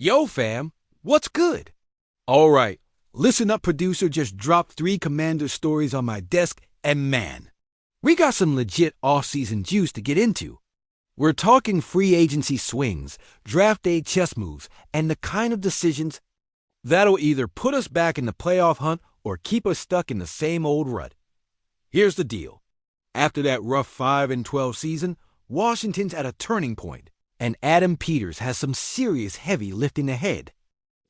Yo, fam, what's good? All right, listen up, producer just dropped 3 Commander stories on my desk, and man, we got some legit offseason juice to get into. We're talking free agency swings, draft day chess moves, and the kind of decisions that'll either put us back in the playoff hunt or keep us stuck in the same old rut. Here's the deal. After that rough 5-12 season, Washington's at a turning point, and Adam Peters has some serious heavy lifting ahead.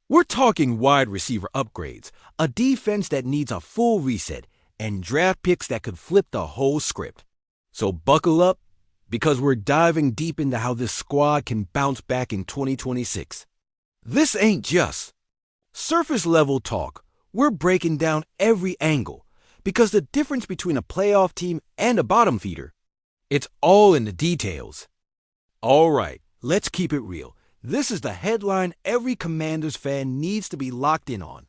We're talking wide receiver upgrades, a defense that needs a full reset, and draft picks that could flip the whole script. So buckle up, because we're diving deep into how this squad can bounce back in 2026. This ain't just surface-level talk. We're breaking down every angle, because the difference between a playoff team and a bottom feeder, it's all in the details. All right, let's keep it real. This is the headline every Commanders fan needs to be locked in on.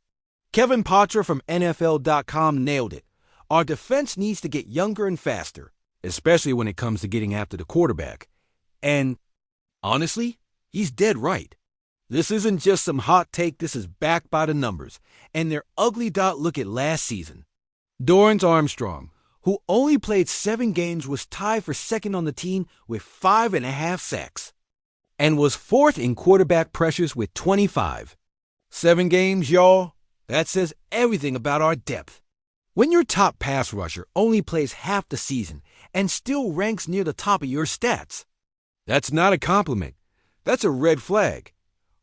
Kevin Patra from NFL.com nailed it. Our defense needs to get younger and faster, especially when it comes to getting after the quarterback. And honestly, he's dead right. This isn't just some hot take, this is backed by the numbers, and their ugly look at last season. Dorrance Armstrong, who only played 7 games, was tied for second on the team with 5.5 sacks, and was 4th in quarterback pressures with 25. 7 games, y'all? That says everything about our depth. When your top pass rusher only plays half the season and still ranks near the top of your stats, that's not a compliment. That's a red flag.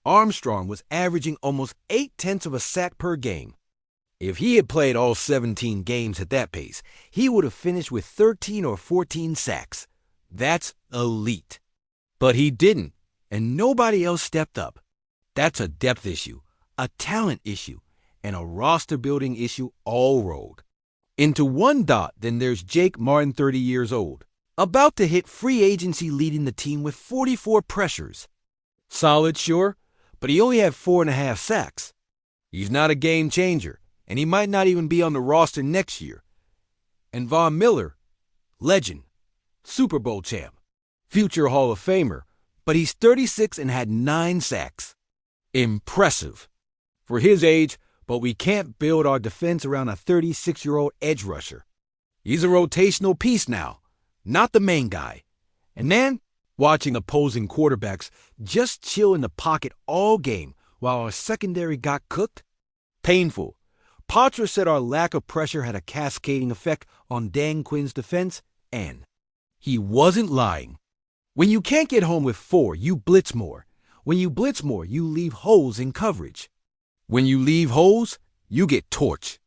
Armstrong was averaging almost 0.8 of a sack per game. If he had played all 17 games at that pace, he would have finished with 13 or 14 sacks. That's elite. But he didn't, and nobody else stepped up. That's a depth issue, a talent issue, and a roster-building issue all rolled into one. Then there's Jake Martin, 30 years old, about to hit free agency, leading the team with 44 pressures. Solid, sure, but he only had 4.5 sacks. He's not a game changer, and he might not even be on the roster next year. And Von Miller, legend, Super Bowl champ, future Hall of Famer, but he's 36 and had 9 sacks. Impressive for his age, but we can't build our defense around a 36-year-old edge rusher. He's a rotational piece now, not the main guy. And man, watching opposing quarterbacks just chill in the pocket all game while our secondary got cooked, painful. Patra said our lack of pressure had a cascading effect on Dan Quinn's defense, and he wasn't lying. When you can't get home with 4, you blitz more. When you blitz more, you leave holes in coverage. When you leave holes, you get torched.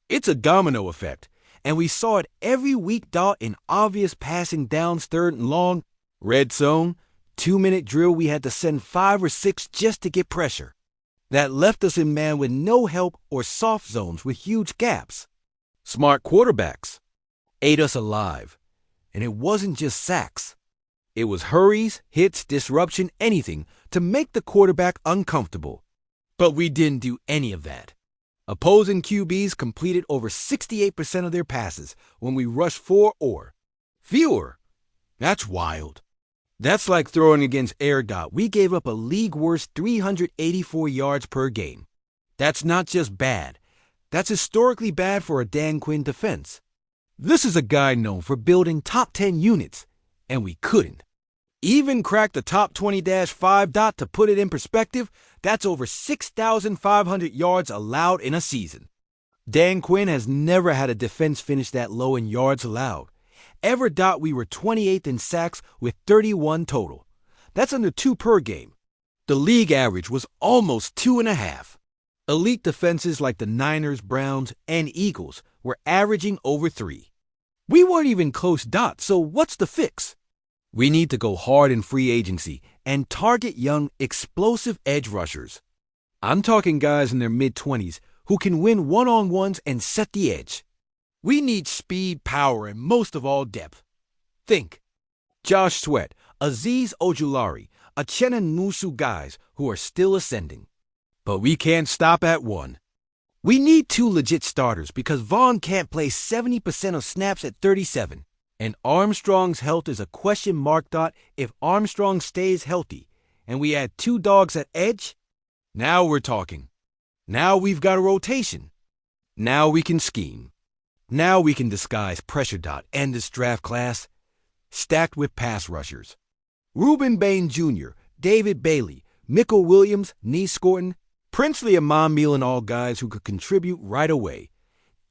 It's a domino effect, and we saw it every week. In obvious passing downs, 3rd and long, red zone, 2-minute drill, we had to send 5 or 6 just to get pressure. That left us in man with no help or soft zones with huge gaps. Smart quarterbacks ate us alive, and it wasn't just sacks. It was hurries, hits, disruption, anything to make the quarterback uncomfortable. But we didn't do any of that. Opposing QBs completed over 68% of their passes when we rushed 4 or fewer. That's wild. That's like throwing against air. We gave up a league-worst 384 yards per game. That's not just bad. That's historically bad for a Dan Quinn defense. This is a guy known for building top 10 units, and we couldn't. Even crack the top 20-5. To put it in perspective, that's over 6,500 yards allowed in a season. Dan Quinn has never had a defense finish that low in yards allowed. Ever. We were 28th in sacks with 31 total. That's under 2 per game. The league average was almost 2.5. Elite defenses like the Niners, Browns, and Eagles were averaging over 3. We weren't even close. So what's the fix? We need to go hard in free agency and target young, explosive edge rushers. I'm talking guys in their mid-20s who can win one-on-ones and set the edge. We need speed, power, and most of all, depth. Think Josh Sweat, Azeez Ojulari, Uchenna Nwosu, guys who are still ascending. But we can't stop at 1. We need 2 legit starters because Vaughn can't play 70% of snaps at 37. And Armstrong's health is a question mark. If Armstrong stays healthy and we add 2 dogs at edge, Now we're talking. Now we've got a rotation. Now we can scheme. Now we can disguise pressure dot and this draft class stacked with pass rushers. Reuben Bain Jr., David Bailey, Michael Williams, Nee Scorton, Princely Amon Milan, all guys who could contribute right away.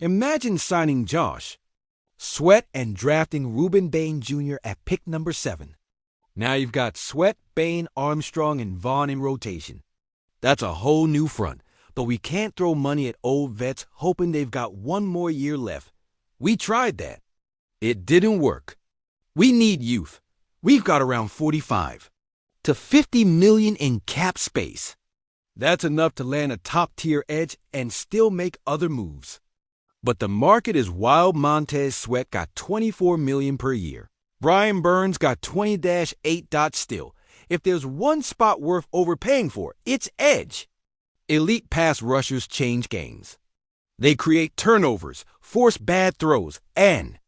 Imagine signing Josh Sweat and drafting Reuben Bain Jr. at pick number 7. Now you've got Sweat, Bain, Armstrong, and Vaughn in rotation. That's a whole new front, but we can't throw money at old vets hoping they've got one more year left. We tried that. It didn't work. We need youth. We've got around 45 to 50 million in cap space. That's enough to land a top-tier edge and still make other moves. But the market is wild. Montez Sweat got $24 million per year. Brian Burns got 20-8 still. If there's one spot worth overpaying for, it's edge. Elite pass rushers change games. They create turnovers, force bad throws, and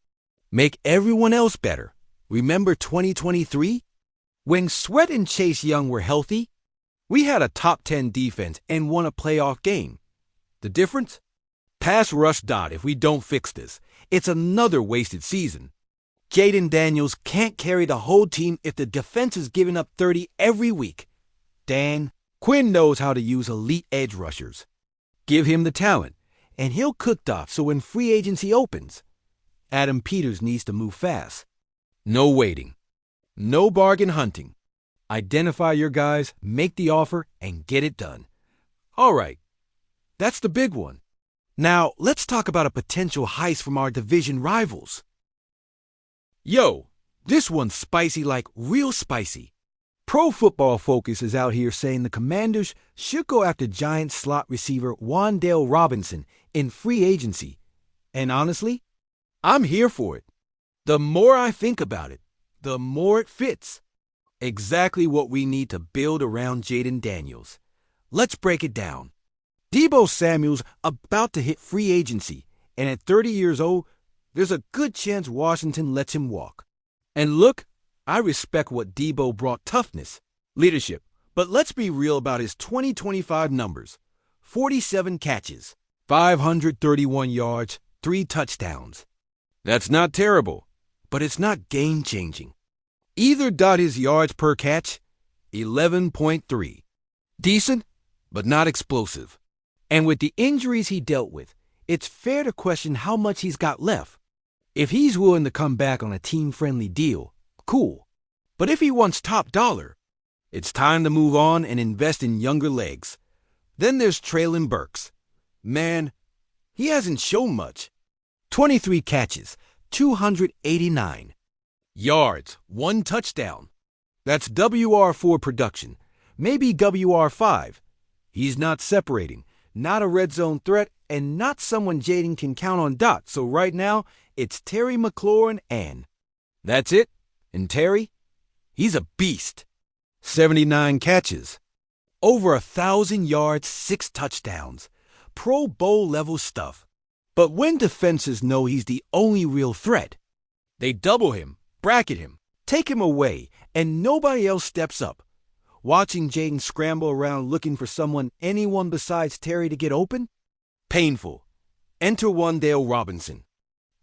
make everyone else better. Remember 2023? When Sweat and Chase Young were healthy, we had a top 10 defense and won a playoff game. The difference? Pass rush dot. If we don't fix this, it's another wasted season. Jaden Daniels can't carry the whole team if the defense is giving up 30 every week. Dan Quinn knows how to use elite edge rushers. Give him the talent, and he'll cook off so when free agency opens, Adam Peters needs to move fast. No waiting. No bargain hunting. Identify your guys, make the offer, and get it done. All right, that's the big one. Now, let's talk about a potential heist from our division rivals. Yo, this one's spicy, like real spicy. Pro Football Focus is out here saying the Commanders should go after Giants slot receiver Wan'Dale Robinson in free agency. And honestly, I'm here for it. The more I think about it, the more it fits. Exactly what we need to build around Jaden Daniels. Let's break it down. Deebo Samuel's about to hit free agency, and at 30 years old, there's a good chance Washington lets him walk. And look, I respect what Deebo brought: toughness, leadership, but let's be real about his 2025 numbers. 47 catches, 531 yards, 3 touchdowns. That's not terrible, but it's not game-changing. Either dot his yards per catch, 11.3. Decent, but not explosive. And with the injuries he dealt with, it's fair to question how much he's got left. If he's willing to come back on a team-friendly deal, cool. But if he wants top dollar, it's time to move on and invest in younger legs. Then there's Treylon Burks. Man, he hasn't shown much. 23 catches, 289 yards, 1 touchdown. That's WR4 production, maybe WR5. He's not separating, not a red zone threat, and not someone Jaden can count on dot. So right now, it's Terry McLaurin and that's it. And Terry, he's a beast. 79 catches, over 1,000 yards, 6 touchdowns. Pro Bowl level stuff. But when defenses know he's the only real threat, they double him, bracket him, take him away, and nobody else steps up. Watching Jaden scramble around looking for anyone besides Terry to get open? Painful. Enter Wan'Dale Robinson.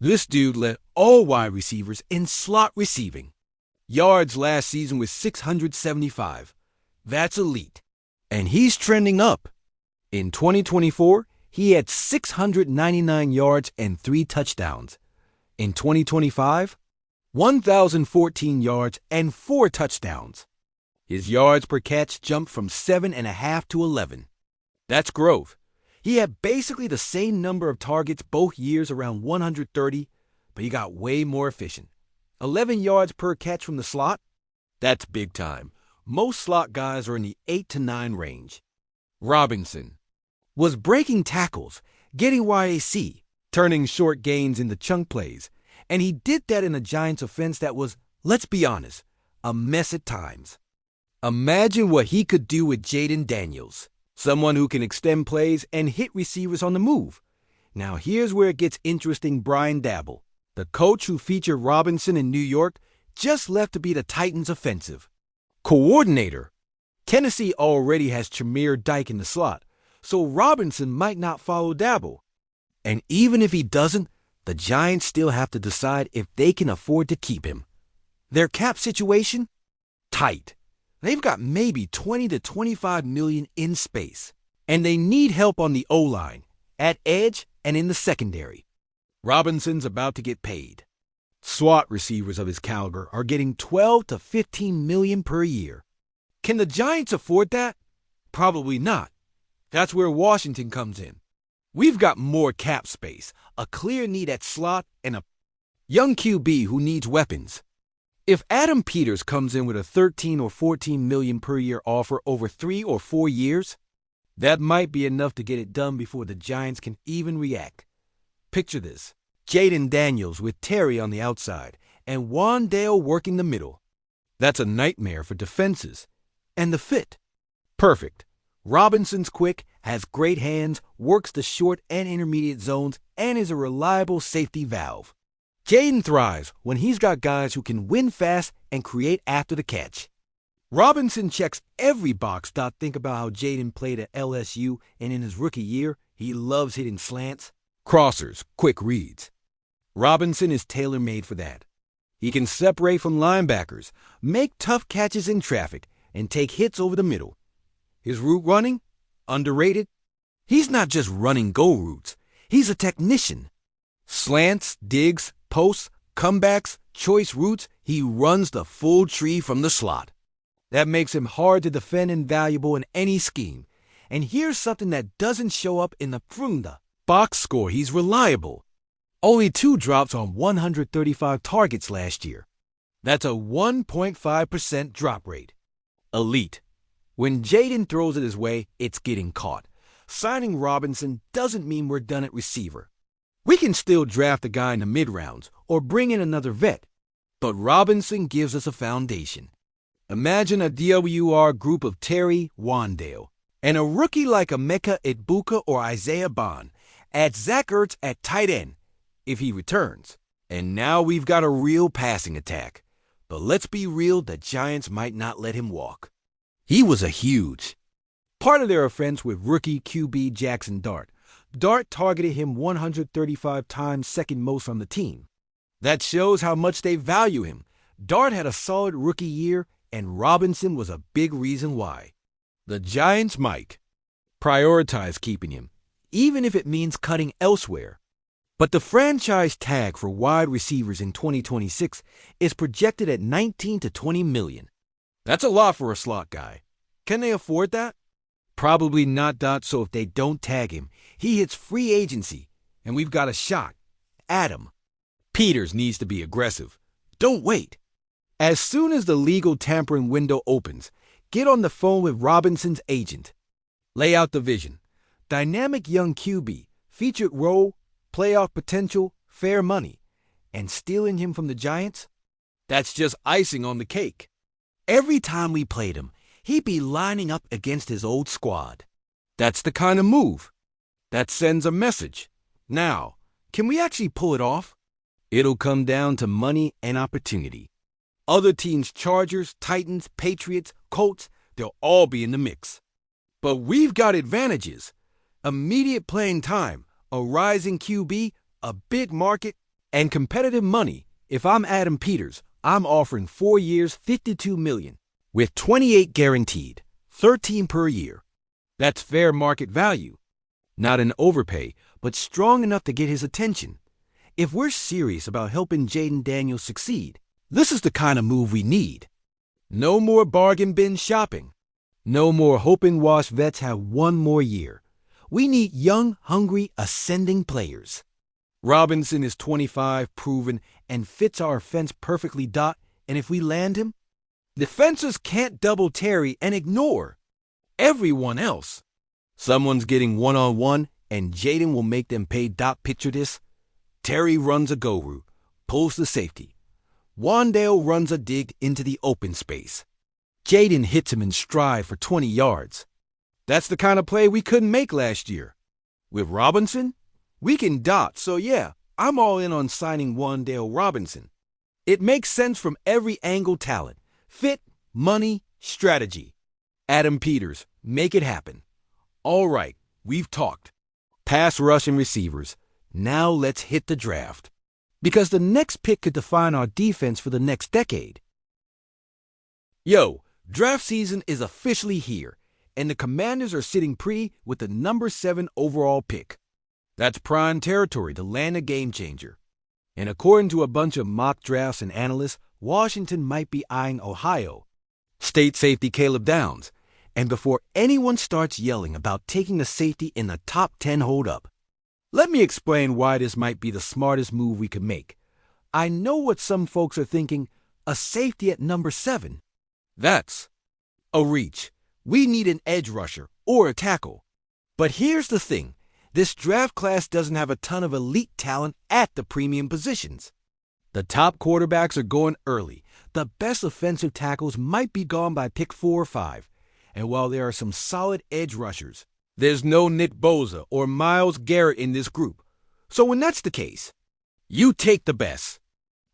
This dude led all wide receivers in slot receiving. Yards last season was 675. That's elite. And he's trending up. In 2024, he had 699 yards and 3 touchdowns. In 2025, 1,014 yards and 4 touchdowns. His yards per catch jumped from 7.5 to 11. That's growth. He had basically the same number of targets both years, around 130, but he got way more efficient. 11 yards per catch from the slot? That's big time. Most slot guys are in the 8 to 9 range. Robinson was breaking tackles, getting YAC, turning short gains into chunk plays, and he did that in a Giants offense that was, let's be honest, a mess at times. Imagine what he could do with Jaden Daniels, someone who can extend plays and hit receivers on the move. Now here's where it gets interesting. Brian Daboll, the coach who featured Robinson in New York, just left to be the Titans' offensive coordinator. Tennessee already has Tremere Dyke in the slot, so Robinson might not follow Dabble. And even if he doesn't, the Giants still have to decide if they can afford to keep him. Their cap situation? Tight. They've got maybe 20 to 25 million in space, and they need help on the O-line, at edge, and in the secondary. Robinson's about to get paid. SWAT receivers of his caliber are getting 12 to 15 million per year. Can the Giants afford that? Probably not. That's where Washington comes in. We've got more cap space, a clear need at slot, and a young QB who needs weapons. If Adam Peters comes in with a 13 or 14 million per year offer over 3 or 4 years, that might be enough to get it done before the Giants can even react. Picture this. Jaden Daniels with Terry on the outside and Wan'Dale working the middle. That's a nightmare for defenses. And the fit. Perfect. Robinson's quick, has great hands, works the short and intermediate zones, and is a reliable safety valve. Jaden thrives when he's got guys who can win fast and create after the catch. Robinson checks every box. Think about how Jaden played at LSU, and in his rookie year, he loves hitting slants, crossers, quick reads. Robinson is tailor-made for that. He can separate from linebackers, make tough catches in traffic, and take hits over the middle. His route running? Underrated. He's not just running go routes. He's a technician. Slants, digs, posts, comebacks, choice routes, he runs the full tree from the slot. That makes him hard to defend and valuable in any scheme. And here's something that doesn't show up in the Frunda box score. He's reliable. Only 2 drops on 135 targets last year. That's a 1.5% drop rate. Elite. When Jaden throws it his way, it's getting caught. Signing Robinson doesn't mean we're done at receiver. We can still draft a guy in the mid-rounds or bring in another vet. But Robinson gives us a foundation. Imagine a DWR group of Terry, Wan'Dale, and a rookie like Emeka Egbuka or Isaiah Bond. Add Zach Ertz at tight end, if he returns. And now we've got a real passing attack. But let's be real, the Giants might not let him walk. He was a huge part of their offense with rookie QB Jackson Dart. Dart targeted him 135 times, second most on the team. That shows how much they value him. Dart had a solid rookie year, and Robinson was a big reason why. The Giants might prioritize keeping him, even if it means cutting elsewhere. But the franchise tag for wide receivers in 2026 is projected at 19 to 20 million. That's a lot for a slot guy. Can they afford that? Probably not. So if they don't tag him, he hits free agency, and we've got a shot. Adam Peters needs to be aggressive. Don't wait. As soon as the legal tampering window opens, get on the phone with Robinson's agent. Lay out the vision. Dynamic young QB, featured role, playoff potential, fair money. And stealing him from the Giants? That's just icing on the cake. Every time we played him, he'd be lining up against his old squad. That's the kind of move that sends a message. Now, can we actually pull it off? It'll come down to money and opportunity. Other teams, Chargers, Titans, Patriots, Colts, they'll all be in the mix. But we've got advantages. Immediate playing time, a rising QB, a big market, and competitive money. If I'm Adam Peters, I'm offering 4 years, $52 million, with 28 guaranteed, 13 per year. That's fair market value. Not an overpay, but strong enough to get his attention. If we're serious about helping Jaden Daniels succeed, this is the kind of move we need. No more bargain bin shopping. No more hoping Wash vets have one more year. We need young, hungry, ascending players. Robinson is 25, proven, and fits our offense perfectly. And if we land him, defenses can't double Terry and ignore everyone else. Someone's getting one-on-one, and Jaden will make them pay. Picture this. Terry runs a go route, pulls the safety. Wan'Dale runs a dig into the open space. Jaden hits him in stride for 20 yards. That's the kind of play we couldn't make last year. With Robinson, we can dot. So yeah, I'm all in on signing Wan'Dale Robinson. It makes sense from every angle: talent, fit, money, strategy. Adam Peters, make it happen. All right, we've talked. Pass rush and receivers. Now let's hit the draft. Because the next pick could define our defense for the next decade. Yo, draft season is officially here, and the Commanders are sitting pretty with the number 7 overall pick. That's prime territory to land a game changer. And according to a bunch of mock drafts and analysts, Washington might be eyeing Ohio State safety Caleb Downs. And before anyone starts yelling about taking a safety in the top 10 hold-up, let me explain why this might be the smartest move we could make. I know what some folks are thinking, a safety at number 7. That's a reach. We need an edge rusher or a tackle. But here's the thing. This draft class doesn't have a ton of elite talent at the premium positions. The top quarterbacks are going early. The best offensive tackles might be gone by pick 4 or 5. And while there are some solid edge rushers, there's no Nick Bosa or Myles Garrett in this group. So when that's the case, you take the best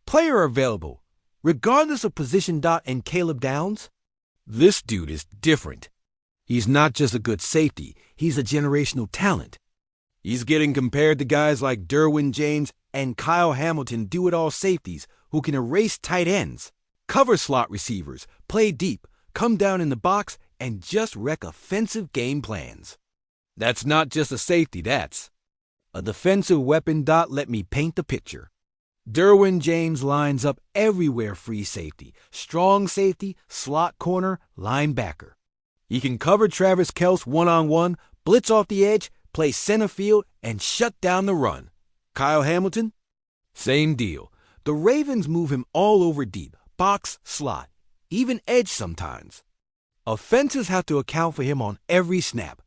player available, regardless of position. And Caleb Downs? This dude is different. He's not just a good safety, he's a generational talent. He's getting compared to guys like Derwin James and Kyle Hamilton do-it-all safeties who can erase tight ends, cover slot receivers, play deep, come down in the box, and just wreck offensive game plans. That's not just a safety, that's a defensive weapon. Let me paint the picture. Derwin James lines up everywhere free safety, strong safety, slot corner, linebacker. He can cover Travis Kelce one-on-one, blitz off the edge, play center field, and shut down the run. Kyle Hamilton? Same deal. The Ravens move him all over deep, box, slot, even edge sometimes. Offenses have to account for him on every snap.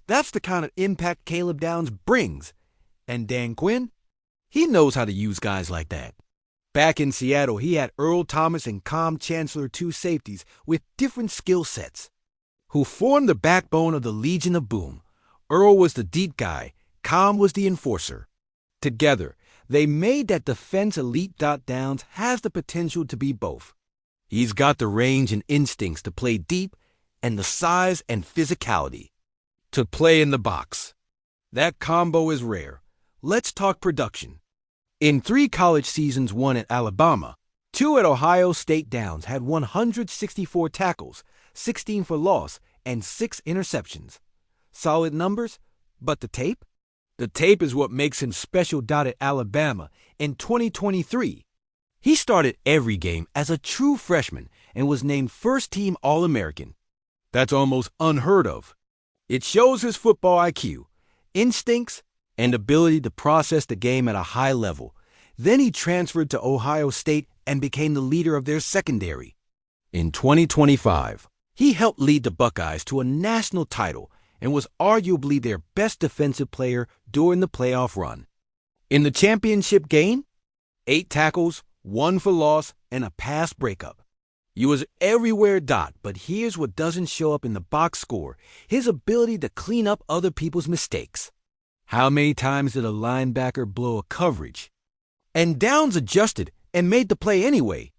That's the kind of impact Caleb Downs brings. And Dan Quinn? He knows how to use guys like that. Back in Seattle, he had Earl Thomas and Com Chancellor, 2 safeties with different skill sets, who formed the backbone of the Legion of Boom. Earl was the deep guy, Com was the enforcer. Together, they made that defense elite. Downs has the potential to be both. He's got the range and instincts to play deep and the size and physicality to play in the box. That combo is rare. Let's talk production. In 3 college seasons, 1 at Alabama, 2 at Ohio State, Downs had 164 tackles, 16 for loss, and 6 interceptions. Solid numbers, but the tape? The tape is what makes him special. At Alabama in 2023, he started every game as a true freshman and was named first-team All-American. That's almost unheard of. It shows his football IQ, instincts, and ability to process the game at a high level. Then he transferred to Ohio State and became the leader of their secondary. In 2025, he helped lead the Buckeyes to a national title and was arguably their best defensive player during the playoff run. In the championship game, 8 tackles, 1 for loss, and a pass breakup. He was everywhere. But here's what doesn't show up in the box score: his ability to clean up other people's mistakes. How many times did a linebacker blow a coverage and Downs adjusted and made the play anyway?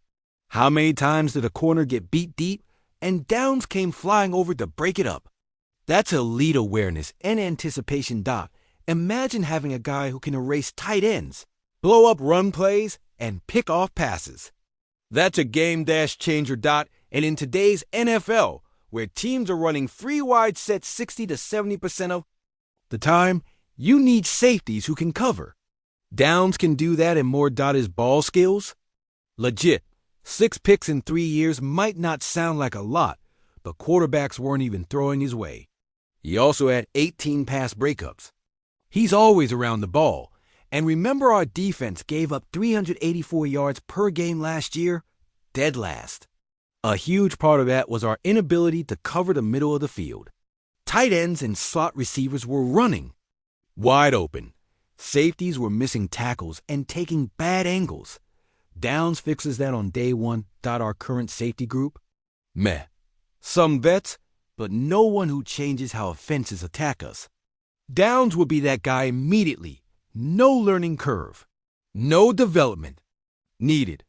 How many times did a corner get beat deep and Downs came flying over to break it up? That's elite awareness and anticipation. Imagine having a guy who can erase tight ends, blow up run plays, and pick off passes. That's a game-changer. And in today's NFL, where teams are running 3 wide sets 60 to 70% of the time, you need safeties who can cover. Downs can do that and more. His ball skills? Legit. 6 picks in 3 years might not sound like a lot, but quarterbacks weren't even throwing his way. He also had 18 pass breakups. He's always around the ball. And remember, our defense gave up 384 yards per game last year? Dead last. A huge part of that was our inability to cover the middle of the field. Tight ends and slot receivers were running wide open. Safeties were missing tackles and taking bad angles. Downs fixes that on day 1. Our current safety group? Meh. Some vets, but no one who changes how offenses attack us. Downs would be that guy immediately. No learning curve. No development needed.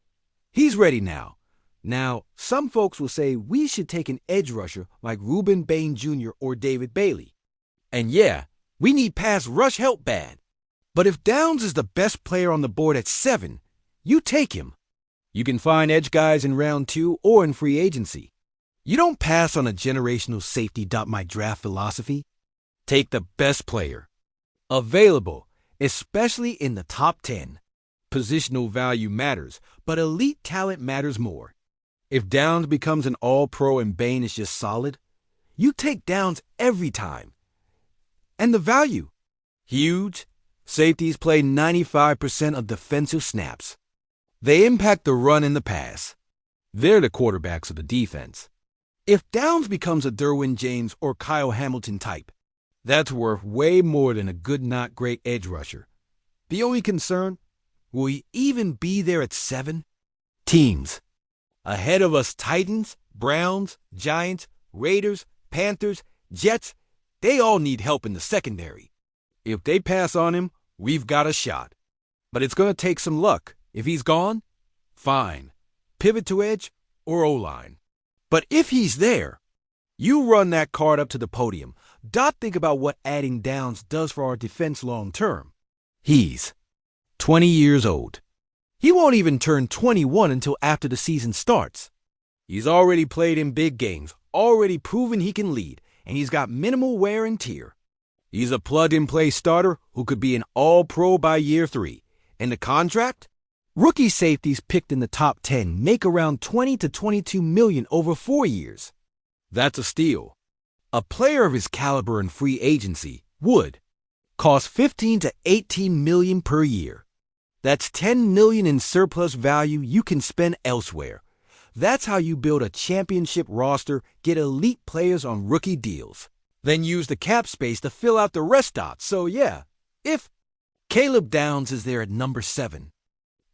He's ready now. Now, some folks will say we should take an edge rusher like Reuben Bain Jr. or David Bailey. And yeah, we need pass rush help bad. But if Downs is the best player on the board at 7, you take him. You can find edge guys in round 2 or in free agency. You don't pass on a generational safety. My draft philosophy. Take the best player available, especially in the top 10. Positional value matters, but elite talent matters more. If Downs becomes an all-pro and Bain is just solid, you take Downs every time. And the value? Huge. Safeties play 95% of defensive snaps. They impact the run and the pass. They're the quarterbacks of the defense. If Downs becomes a Derwin James or Kyle Hamilton type, that's worth way more than a good not great edge rusher. The only concern, will he even be there at 7? Teams ahead of us: Titans, Browns, Giants, Raiders, Panthers, Jets, they all need help in the secondary. If they pass on him, we've got a shot. But it's going to take some luck. If he's gone, fine. Pivot to edge or O-line. But if he's there, you run that card up to the podium. Think about what adding Downs does for our defense long term. He's 20 years old. He won't even turn 21 until after the season starts. He's already played in big games, already proven he can lead, and he's got minimal wear and tear. He's a plug-and-play starter who could be an all-pro by year 3. And the contract? Rookie safeties picked in the top 10 make around $20 to $22 million over 4 years. That's a steal. A player of his caliber in free agency would cost $15 to $18 million per year. That's $10 million in surplus value you can spend elsewhere. That's how you build a championship roster, get elite players on rookie deals. Then use the cap space to fill out the rest dots. So yeah, if Caleb Downs is there at number 7,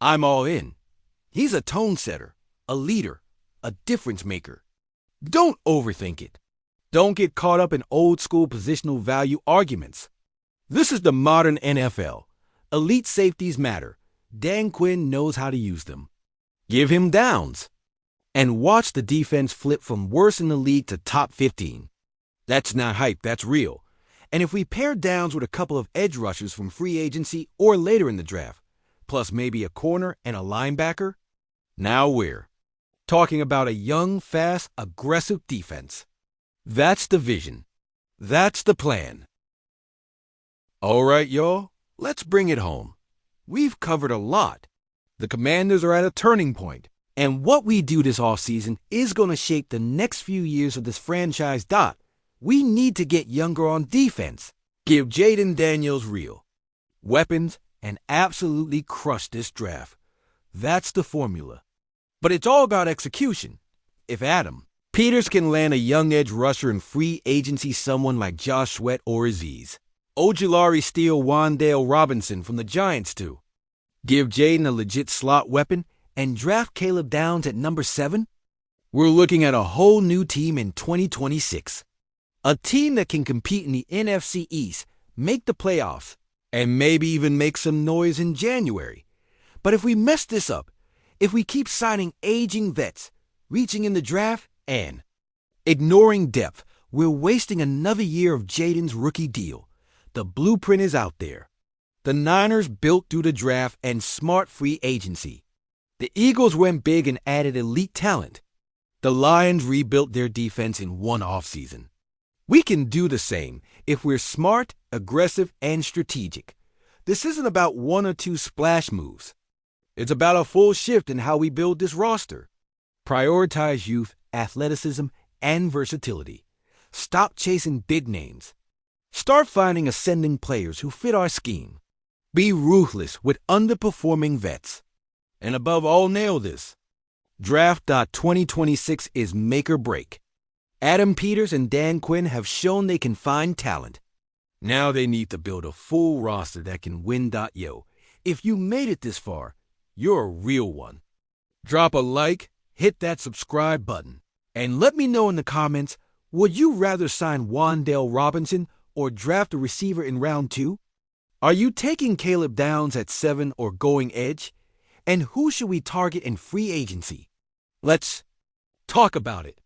I'm all in. He's a tone setter, a leader, a difference maker. Don't overthink it. Don't get caught up in old school positional value arguments. This is the modern NFL. Elite safeties matter. Dan Quinn knows how to use them. Give him Downs. And watch the defense flip from worst in the league to top 15. That's not hype, that's real. And if we pair Downs with a couple of edge rushers from free agency or later in the draft, plus maybe a corner and a linebacker, now we're talking about a young, fast, aggressive defense. That's the vision. That's the plan. All right, y'all, let's bring it home. We've covered a lot. The Commanders are at a turning point, and what we do this offseason is going to shape the next few years of this franchise. We need to get younger on defense, give Jaden Daniels real weapons, and absolutely crush this draft. That's the formula. But it's all about execution. If Adam Peters can land a young edge rusher in free agency, someone like Josh Sweat or Aziz Ojulari steal Wan'Dale Robinson from the Giants too, give Jaden a legit slot weapon, and draft Caleb Downs at number 7, we're looking at a whole new team in 2026. A team that can compete in the NFC East, make the playoffs, and maybe even make some noise in January. But if we mess this up, if we keep signing aging vets, reaching in the draft, and ignoring depth, we're wasting another year of Jaden's rookie deal. The blueprint is out there. The Niners built through the draft and smart free agency. The Eagles went big and added elite talent. The Lions rebuilt their defense in one offseason. We can do the same if we're smart, aggressive, and strategic. This isn't about 1 or 2 splash moves. It's about a full shift in how we build this roster. Prioritize youth, athleticism, and versatility. Stop chasing big names. Start finding ascending players who fit our scheme. Be ruthless with underperforming vets. And above all, nail this. Draft 2026 is make or break. Adam Peters and Dan Quinn have shown they can find talent. Now they need to build a full roster that can win. Yo, if you made it this far, you're a real one. Drop a like, hit that subscribe button, and let me know in the comments, would you rather sign Wan'Dale Robinson or draft a receiver in round 2? Are you taking Caleb Downs at 7 or going edge? And who should we target in free agency? Let's talk about it.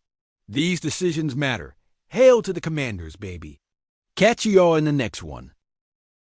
These decisions matter. Hail to the Commanders, baby. Catch you all in the next one.